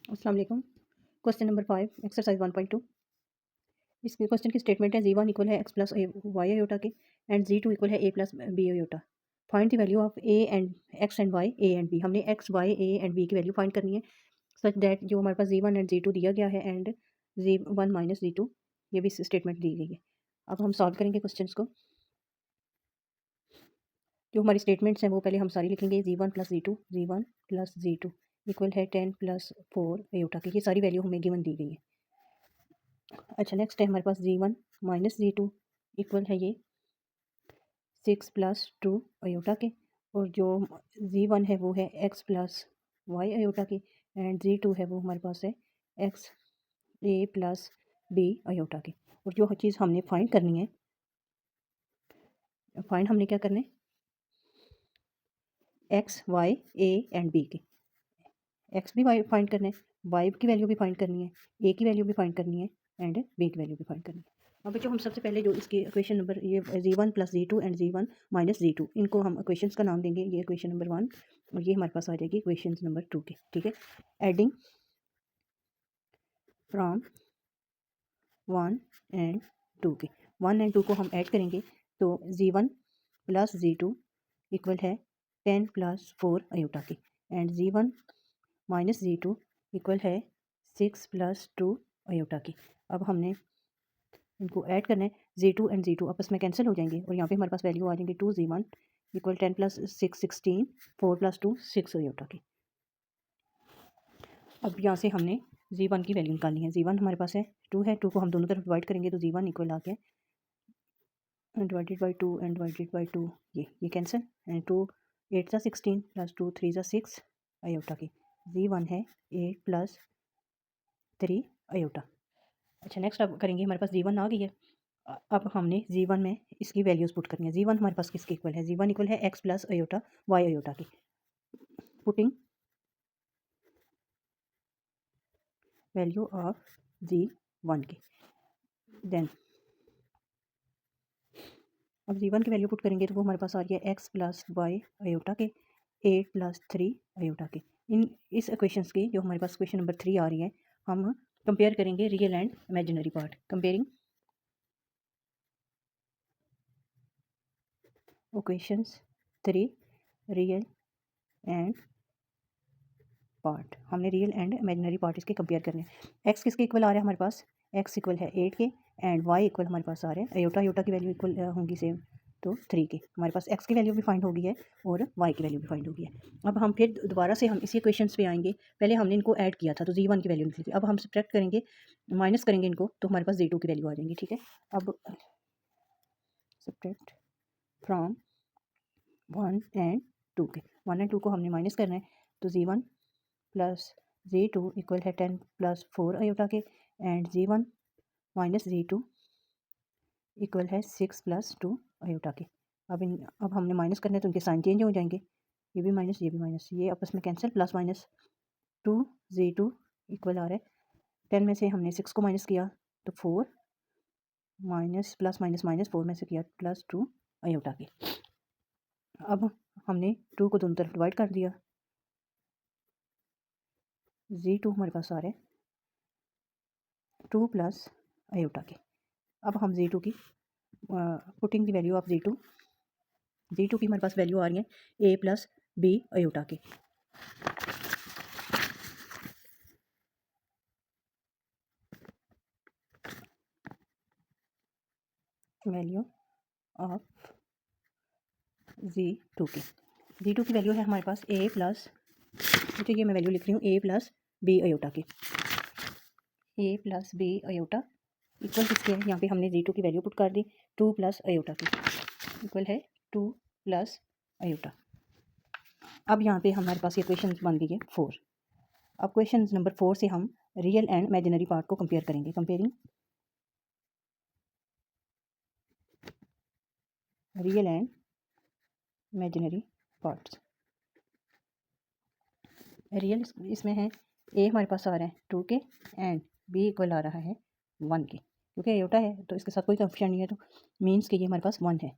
अस्सलाम वालेकुम। Question number 5 exercise 1.2। इस क्वेश्चन की स्टेटमेंट है जी1 इक्वल है एक्स प्लस वाई अयोटा के एंड जी2 इक्वल है A plus B iota. Find the value of A and X and Y A and B. हमने X Y A and B की वैल्यू फाइंड करनी है such that जो हमारे पास G1 and G2 दिया गया है एंड जी1 माइनस जी2 ये भी स्टेटमेंट दी गई है। अब हम सॉल्व करेंगे क्वेश्चन को। जो हमारी स्टेटमेंट्स हैं वो पहले हम सारी लिखेंगे। जी1 प्लस जी2 इक्वल है 10 प्लस 4 अयोटा की। ये सारी वैल्यू हमें गिवन दी गई है। अच्छा नेक्स्ट है हमारे पास जी1 माइनस जी2 इक्वल है ये 6 प्लस 2 अयोटा के, और जो जी1 है वो है एक्स प्लस वाई अयोटा की एंड जी2 है वो हमारे पास है एक्स ए प्लस बी अयोटा की। और जो चीज़ हमने फाइंड करनी है, फाइंड हमने क्या करना है, X Y A and B की। एक्स भी वाई फाइंड करना है, वाई की वैल्यू भी फाइंड करनी है, ए की वैल्यू भी फाइंड करनी है एंड बी की वैल्यू भी फाइंड करनी है। अब बच्चों हम सबसे पहले जो इसकी इक्वेशन नंबर ये G1 plus G2 and G1 minus G2 इनको हम इक्वेशंस का नाम देंगे। ये इक्वेशन नंबर 1 और ये हमारे पास आ जाएगी इक्वेशन नंबर 2 के। ठीक है, एडिंग फ्रॉम 1 एंड 2 के। 1 एंड 2 को हम ऐड करेंगे तो जी1 प्लस जी2 इक्वल है 10 प्लस 4 अयोटा की and G1 minus G2 equal है 6 प्लस 2 अयोटा की। अब हमने इनको ऐड करना है। जी2 एंड जी2 आपस में कैंसिल हो जाएंगे और यहाँ पे हमारे पास वैल्यू आ जाएंगी 2 G one equal 10 plus 6 16 4 plus 2 6 iota की। अब यहाँ से हमने जी1 की वैल्यू निकालनी है। जी1 हमारे पास है 2 है, 2 को हम दोनों तरफ डिवाइड करेंगे तो जी1 इक्वल आ गया divided by 2 and divided by 2 ये कैंसिल एंड 2 8 सा 16 प्लस 2 3 सा 6 अयोटा की। जी1 है 8 प्लस 3 अयोटा। अच्छा नेक्स्ट अब करेंगे, हमारे पास जी1 आ गई है। अब हमने जी1 में इसकी वैल्यूज़ पुट करनी है। जी1 हमारे पास किसके इक्वल है, जी1 इक्वल है X plus iota Y iota की। पुटिंग वैल्यू ऑफ जी1 की, देन अब जी1 की वैल्यू पुट करेंगे तो वो हमारे पास आ रही है एक्स प्लस वाई अयोटा के 8 प्लस 3 अयोटा के। इस इक्वेशंस की जो हमारे पास क्वेश्चन नंबर 3 आ रही है, हम कंपेयर करेंगे real and imaginary part. Comparing equations 3 real and part. हमने रियल एंड इमेजिनरी पार्ट इसके कंपेयर करने हैं। एक्स किसके इक्वल आ रहा है हमारे पास, एक्स इक्वल है 8 के एंड वाई इक्वल हमारे पास आ रहे हैं अयोटा। अयोटा की वैल्यू इक्वल होंगी सेम तो 3 के। हमारे पास एक्स की वैल्यू भी फाइंड होगी है और वाई की वैल्यू भी फाइंड होगी है। अब हम फिर दोबारा से हम इसी क्वेश्चंस पे आएंगे। पहले हमने इनको ऐड किया था तो जी1 की वैल्यू निकली थी। अब हम सब्ट्रैक्ट करेंगे, माइनस करेंगे इनको तो हमारे पास जी2 की वैल्यू आ जाएंगी। ठीक है, अब सब्ट्रैक्ट फ्रॉम 1 एंड 2 के। 1 एंड 2 को हमने माइनस करना है तो जी1 प्लस जी2 इक्वल है 10 प्लस 4 अयोटा के and G1 minus G2 equal है 6 प्लस 2 अयोटा के। अब हमने माइनस करना है तो उनके साइन चेंज हो जाएंगे, ये भी माइनस ये भी माइनस, ये आपस में कैंसिल, प्लस माइनस 2 जी2 इक्वल आ रहा है 10 में से हमने 6 को माइनस किया तो 4 माइनस प्लस माइनस माइनस 4 में से किया प्लस 2 अयोटा के। अब हमने 2 को दोनों तरफ डिवाइड कर दिया, जी2 हमारे पास आ रहा है 2 प्लस अयोटा के। अब हम जी2 की putting the value of G2 की हमारे पास वैल्यू आ रही है ए प्लस बी अयोटा की। वैल्यू ऑफ जी2 की, जी2 की वैल्यू है हमारे पास ए प्लस, ठीक है मैं वैल्यू लिख रही हूँ ए प्लस बी अयोटा की। ए प्लस बी अयोटा इक्वल किसके है, यहाँ पे हमने जी2 की वैल्यू पुट कर दी 2 प्लस अयोटा की, इक्वल है 2 प्लस अयोटा। अब यहाँ पे हमारे पास ये क्वेश्चन बन गई है 4। अब क्वेश्चन नंबर 4 से हम रियल एंड इमेजिनरी पार्ट को कंपेयर करेंगे। Comparing real and imaginary parts. Real इसमें है ए हमारे पास आ रहा है 2 के एंड बी इक्वल आ रहा है 1 के। क्योंकि अयोटा है तो इसके साथ कोई कंफ्यूजन नहीं है, तो मीन्स कि ये हमारे पास 1 है।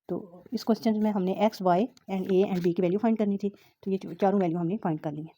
तो इस क्वेश्चन में हमने X Y and A and B की वैल्यू फाइंड करनी थी, तो ये चारों वैल्यू हमने फाइंड कर ली है।